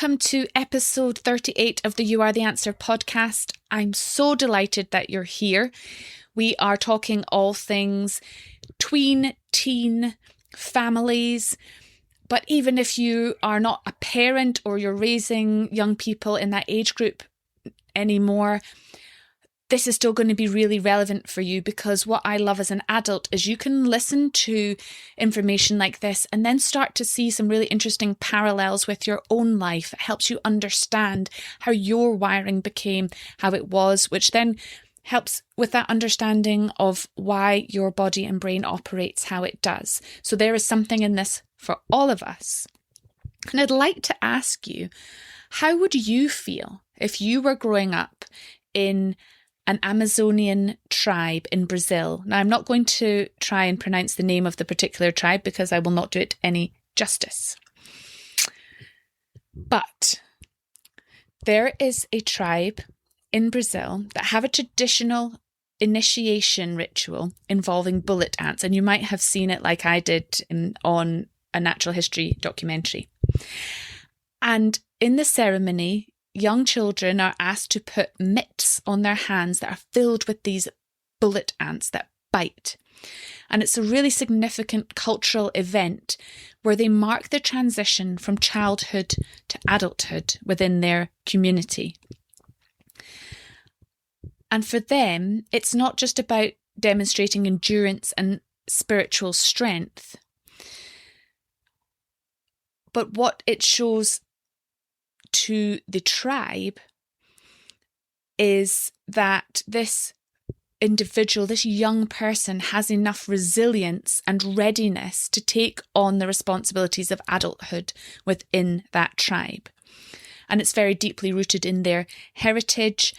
welcome to episode 38 of the You Are the Answer podcast. I'm so delighted that you're here. We are talking all things tween, teen, families, but even if you are not a parent or you're raising young people in that age group anymore, this is still going to be really relevant for you, because what I love as an adult is you can listen to information like this and then start to see some really interesting parallels with your own life. It helps you understand how your wiring became how it was, which then helps with that understanding of why your body and brain operates how it does. So there is something in this for all of us. And I'd like to ask you, how would you feel if you were growing up in an Amazonian tribe in Brazil? Now, I'm not going to try and pronounce the name of the particular tribe because I will not do it any justice. But there is a tribe in Brazil that have a traditional initiation ritual involving bullet ants, and you might have seen it like I did on a natural history documentary. And in the ceremony, young children are asked to put mitts on their hands that are filled with these bullet ants that bite. And it's a really significant cultural event where they mark the transition from childhood to adulthood within their community. And for them, it's not just about demonstrating endurance and spiritual strength, but what it shows to the tribe is that this individual, this young person, has enough resilience and readiness to take on the responsibilities of adulthood within that tribe. And it's very deeply rooted in their heritage.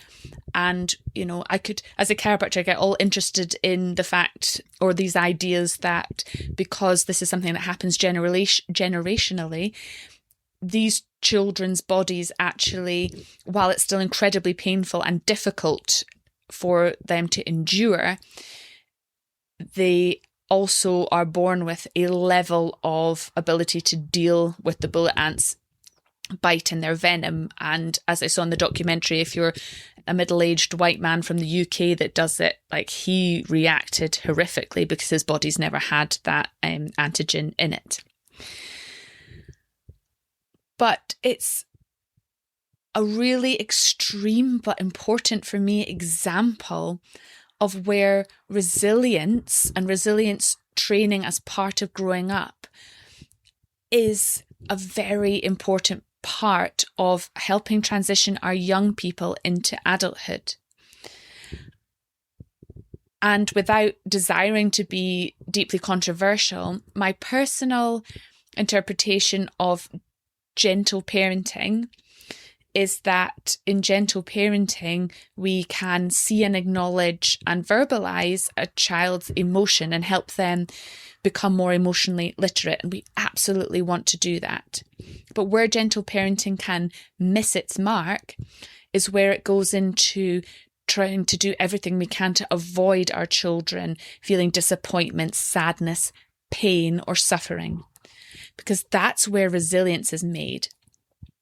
And, you know, I could, as a chiropractor, get all interested in the fact or these ideas that because this is something that happens generationally, these children's bodies actually, while it's still incredibly painful and difficult for them to endure, they also are born with a level of ability to deal with the bullet ants' bite and their venom. And as I saw in the documentary, if you're a middle-aged white man from the UK that does it, like, he reacted horrifically because his body's never had that antigen in it. But it's a really extreme but important for me example of where resilience and resilience training as part of growing up is a very important part of helping transition our young people into adulthood. And without desiring to be deeply controversial, my personal interpretation of gentle parenting is that in gentle parenting, we can see and acknowledge and verbalize a child's emotion and help them become more emotionally literate. And we absolutely want to do that. But where gentle parenting can miss its mark is where it goes into trying to do everything we can to avoid our children feeling disappointment, sadness, pain, or suffering. Because that's where resilience is made.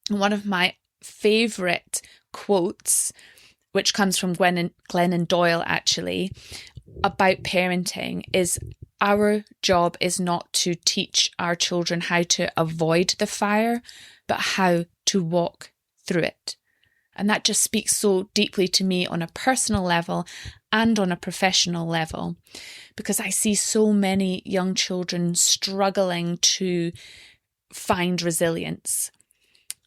One of my favourite quotes, which comes from Glennon Doyle actually, about parenting is, our job is not to teach our children how to avoid the fire, but how to walk through it. And that just speaks so deeply to me on a personal level and on a professional level, because I see so many young children struggling to find resilience.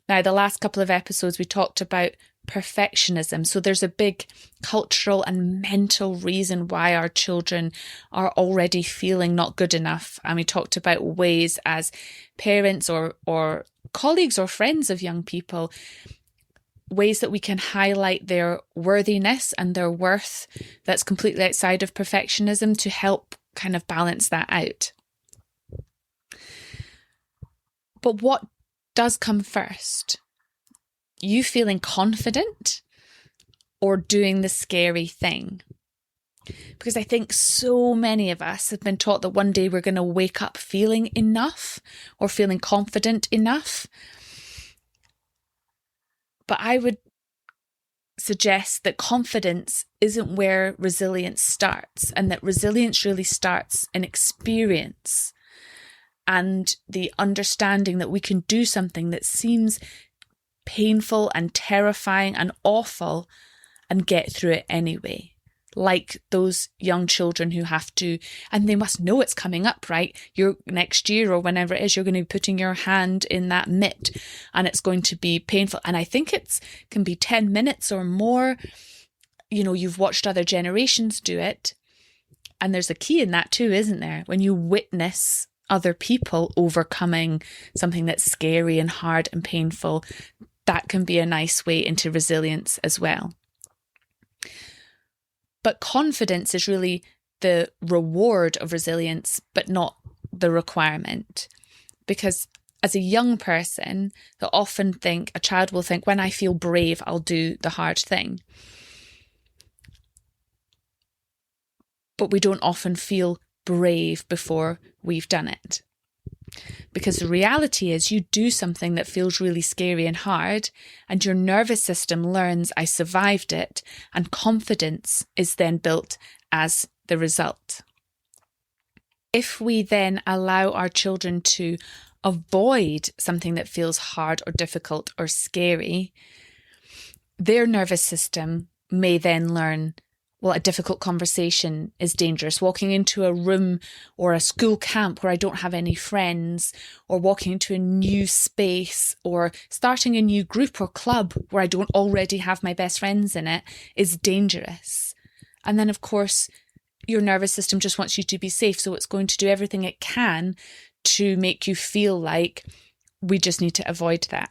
Now, the last couple of episodes, we talked about perfectionism. So there's a big cultural and mental reason why our children are already feeling not good enough. And we talked about ways as parents or colleagues or friends of young people, ways that we can highlight their worthiness and their worth that's completely outside of perfectionism to help kind of balance that out. But what does come first? You feeling confident or doing the scary thing? Because I think so many of us have been taught that one day we're going to wake up feeling enough or feeling confident enough. But I would suggest that confidence isn't where resilience starts, and that resilience really starts in experience and the understanding that we can do something that seems painful and terrifying and awful and get through it anyway. Like those young children who have to, and they must know it's coming up, right? You're next year or whenever it is, you're going to be putting your hand in that mitt and it's going to be painful. And I think can be 10 minutes or more. You know, you've watched other generations do it. And there's a key in that too, isn't there? When you witness other people overcoming something that's scary and hard and painful, that can be a nice way into resilience as well. But confidence is really the reward of resilience, but not the requirement. Because as a young person, a child will think, when I feel brave, I'll do the hard thing. But we don't often feel brave before we've done it. Because the reality is you do something that feels really scary and hard, and your nervous system learns, I survived it, and confidence is then built as the result. If we then allow our children to avoid something that feels hard or difficult or scary, their nervous system may then learn, well, a difficult conversation is dangerous. Walking into a room or a school camp where I don't have any friends, or walking into a new space, or starting a new group or club where I don't already have my best friends in it is dangerous. And then, of course, your nervous system just wants you to be safe. So it's going to do everything it can to make you feel like we just need to avoid that.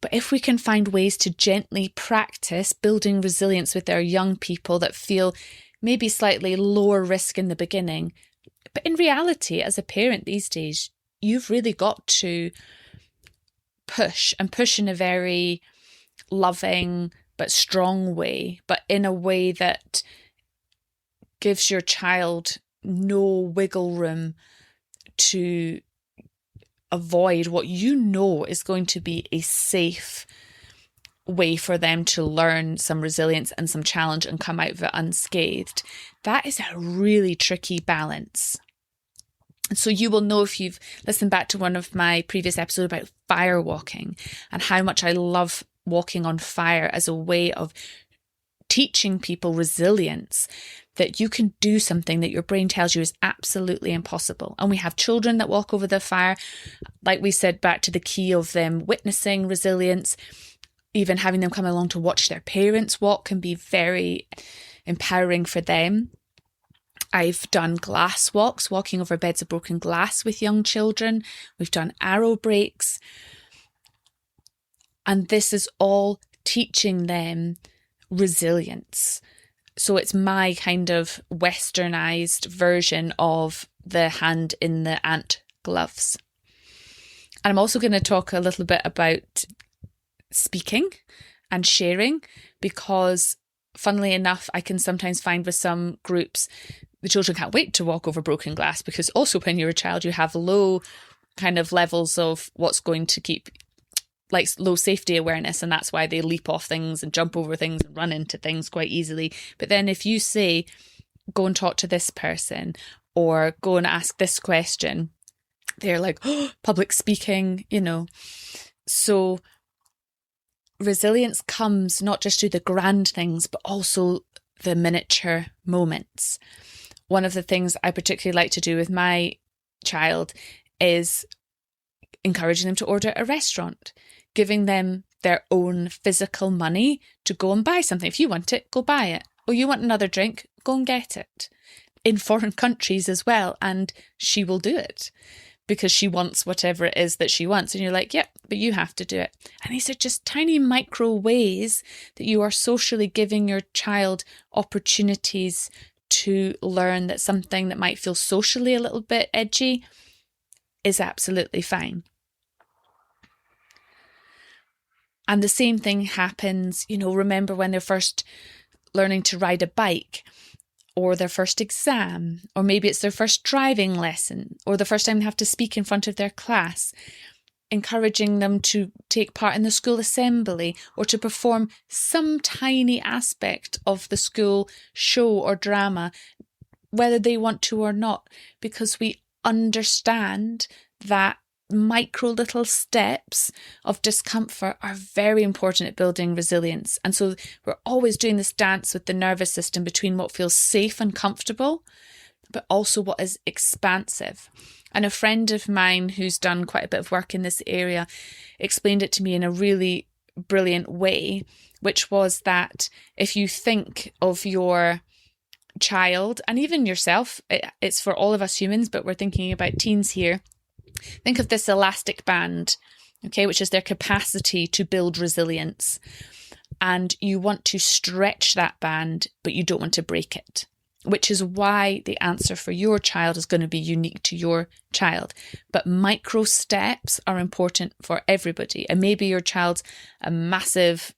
But if we can find ways to gently practice building resilience with our young people that feel maybe slightly lower risk in the beginning, but in reality, as a parent these days, you've really got to push in a very loving but strong way, but in a way that gives your child no wiggle room to avoid what you know is going to be a safe way for them to learn some resilience and some challenge and come out of it unscathed. That is a really tricky balance. And so you will know if you've listened back to one of my previous episodes about fire walking and how much I love walking on fire as a way of teaching people resilience, that you can do something that your brain tells you is absolutely impossible. And we have children that walk over the fire, like we said, back to the key of them witnessing resilience. Even having them come along to watch their parents walk can be very empowering for them. I've done glass walks, walking over beds of broken glass with young children. We've done arrow breaks. And this is all teaching them resilience. So it's my kind of westernized version of the hand in the ant gloves. And I'm also going to talk a little bit about speaking and sharing, because funnily enough, I can sometimes find with some groups, the children can't wait to walk over broken glass, because also when you're a child, you have low kind of levels of what's going to keep, like low safety awareness, and that's why they leap off things and jump over things and run into things quite easily. But then if you say, go and talk to this person or go and ask this question, they're like, oh, public speaking, you know. So resilience comes not just through the grand things, but also the miniature moments. One of the things I particularly like to do with my child is encouraging them to order at a restaurant, giving them their own physical money to go and buy something. If you want it, go buy it. Or you want another drink, go and get it. In foreign countries as well. And she will do it because she wants whatever it is that she wants. And you're like, yep, but you have to do it. And these are just tiny micro ways that you are socially giving your child opportunities to learn that something that might feel socially a little bit edgy is absolutely fine. And the same thing happens, you know, remember when they're first learning to ride a bike, or their first exam, or maybe it's their first driving lesson, or the first time they have to speak in front of their class. encouraging them to take part in the school assembly or to perform some tiny aspect of the school show or drama, whether they want to or not, because we understand that micro little steps of discomfort are very important at building resilience. And so we're always doing this dance with the nervous system between what feels safe and comfortable, but also what is expansive. And a friend of mine who's done quite a bit of work in this area explained it to me in a really brilliant way, which was that if you think of your child and even yourself, it's for all of us humans, but we're thinking about teens here. Think of this elastic band, okay, which is their capacity to build resilience. And you want to stretch that band, but you don't want to break it, which is why the answer for your child is going to be unique to your child. But micro steps are important for everybody. And maybe your child's a massive,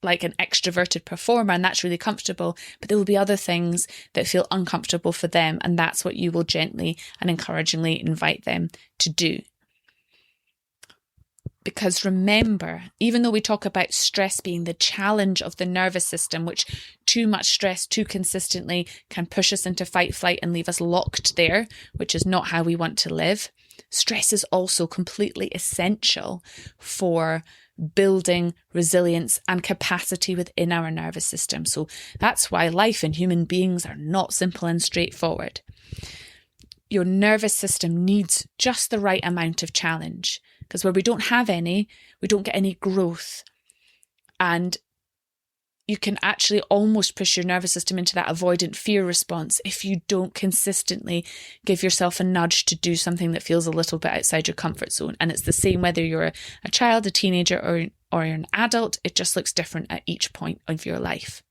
like an extroverted performer, and that's really comfortable, but there will be other things that feel uncomfortable for them, and that's what you will gently and encouragingly invite them to do. Because remember, even though we talk about stress being the challenge of the nervous system, which too much stress too consistently can push us into fight, flight and leave us locked there, which is not how we want to live, stress is also completely essential for building resilience and capacity within our nervous system. So that's why life and human beings are not simple and straightforward. Your nervous system needs just the right amount of challenge, because where we don't have any, we don't get any growth. And you can actually almost push your nervous system into that avoidant fear response if you don't consistently give yourself a nudge to do something that feels a little bit outside your comfort zone. And it's the same whether you're a child, a teenager, or an adult. It just looks different at each point of your life.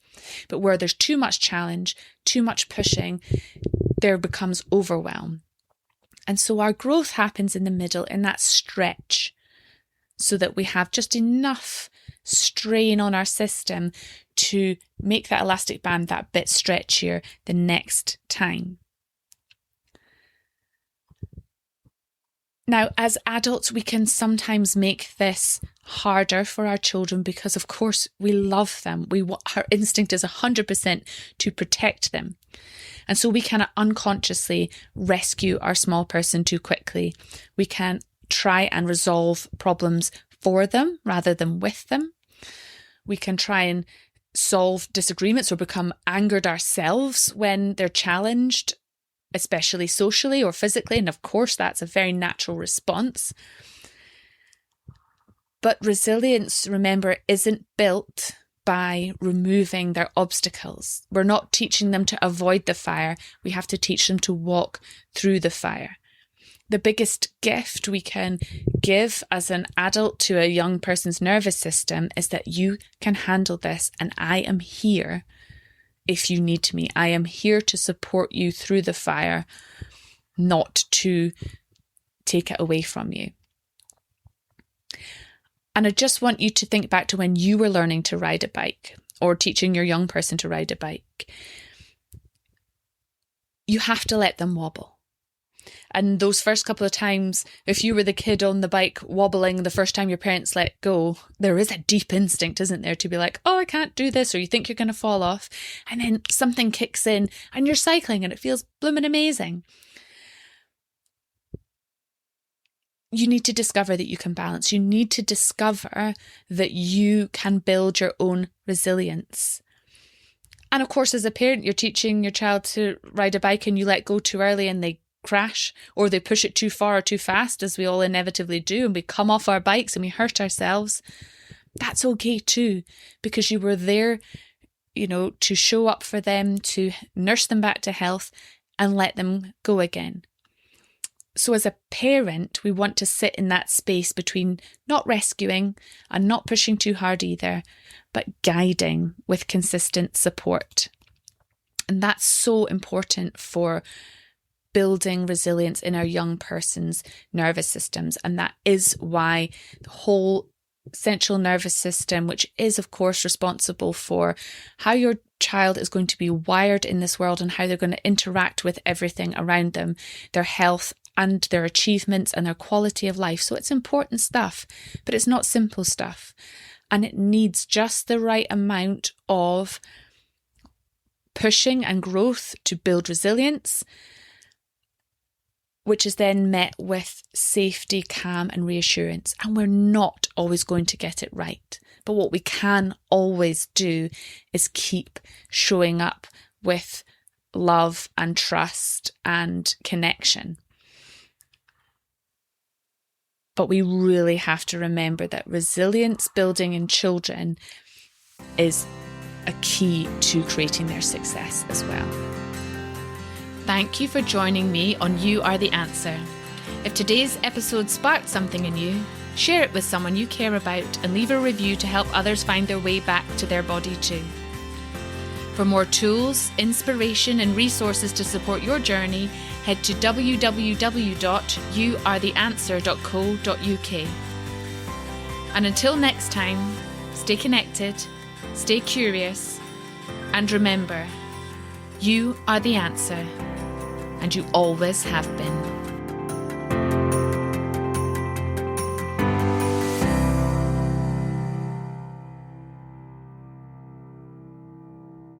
But where there's too much challenge, too much pushing, there becomes overwhelm. And so our growth happens in the middle, in that stretch, so that we have just enough strain on our system to make that elastic band that bit stretchier the next time. Now, as adults, we can sometimes make this harder for our children because, of course, we love them. Our instinct is 100% to protect them. And so we can unconsciously rescue our small person too quickly. We can try and resolve problems for them rather than with them. We can try and solve disagreements or become angered ourselves when they're challenged, especially socially or physically. And of course, that's a very natural response. But resilience, remember, isn't built by removing their obstacles. We're not teaching them to avoid the fire. We have to teach them to walk through the fire. The biggest gift we can give as an adult to a young person's nervous system is that you can handle this, and I am here if you need me. I am here to support you through the fire, not to take it away from you. And I just want you to think back to when you were learning to ride a bike or teaching your young person to ride a bike. You have to let them wobble. And those first couple of times, if you were the kid on the bike wobbling the first time your parents let go, there is a deep instinct, isn't there, to be like, oh, I can't do this, or you think you're going to fall off. And then something kicks in and you're cycling and it feels blooming amazing. You need to discover that you can balance. You need to discover that you can build your own resilience. And of course, as a parent, you're teaching your child to ride a bike and you let go too early and they crash, or they push it too far or too fast, as we all inevitably do, and we come off our bikes and we hurt ourselves. That's okay too, because you were there, to show up for them, to nurse them back to health and let them go again. So as a parent, we want to sit in that space between not rescuing and not pushing too hard either, but guiding with consistent support. And that's so important for building resilience in our young person's nervous systems. And that is why the whole central nervous system, which is of course responsible for how your child is going to be wired in this world and how they're going to interact with everything around them, their health and their achievements and their quality of life. So it's important stuff, but it's not simple stuff. And it needs just the right amount of pushing and growth to build resilience, which is then met with safety, calm and reassurance. And we're not always going to get it right. But what we can always do is keep showing up with love and trust and connection. But we really have to remember that resilience building in children is a key to creating their success as well. Thank you for joining me on You Are the Answer. If today's episode sparked something in you, share it with someone you care about and leave a review to help others find their way back to their body too. For more tools, inspiration and resources to support your journey, head to www.youaretheanswer.co.uk. And until next time, stay connected, stay curious, and remember, you are the answer, and you always have been.